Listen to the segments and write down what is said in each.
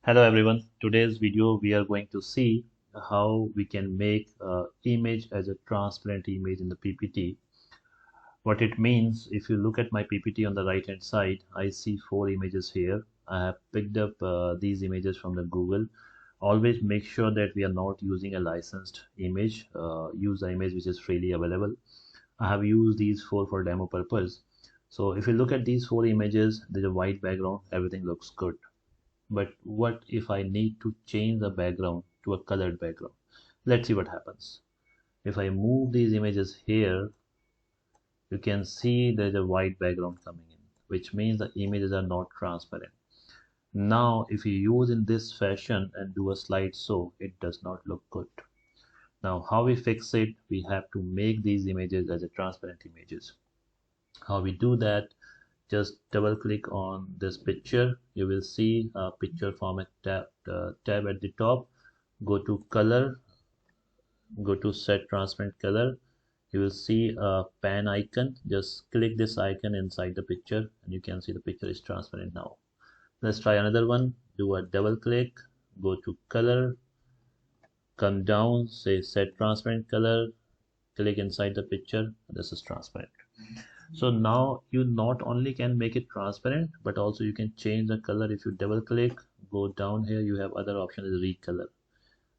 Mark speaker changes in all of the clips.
Speaker 1: Hello everyone. Today's video we are going to see how we can make image as a transparent image in the PPT. What it means, if you look at my PPT on the right hand side, I see four images here. I have picked up these images from the Google. Always make sure that we are not using a licensed image. Use the image which is freely available. I have used these four for demo purpose. So if you look at these four images, there's a white background, everything looks good. But what if I need to change the background to a colored background? Let's see what happens. If I move these images here, you can see there's a white background coming in, which means the images are not transparent. Now, if you use in this fashion and do a slideshow, it does not look good. Now, how we fix it? We have to make these images as a transparent images. How we do that? Just double click on this picture. You will see a picture format tab at the top. Go to color, go to set transparent color. You will see a pan icon. Just click this icon inside the picture and you can see the picture is transparent now. Let's try another one. Do a double click, go to color, come down, say set transparent color, click inside the picture. This is transparent. So now you not only can make it transparent, but also you can change the color. If you double click, go down here, you have other option is recolor.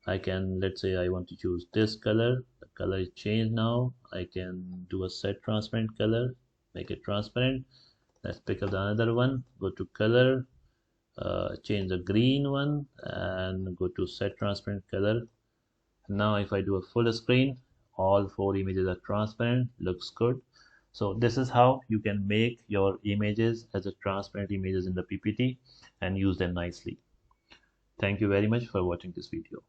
Speaker 1: I can, let's say I want to choose this color. The color is changed now. I can do a set transparent color, make it transparent. Let's pick up another one, go to color, change the green one and go to set transparent color. Now if I do a full screen, all four images are transparent, looks good. So this is how you can make your images as a transparent images in the PPT and use them nicely. Thank you very much for watching this video.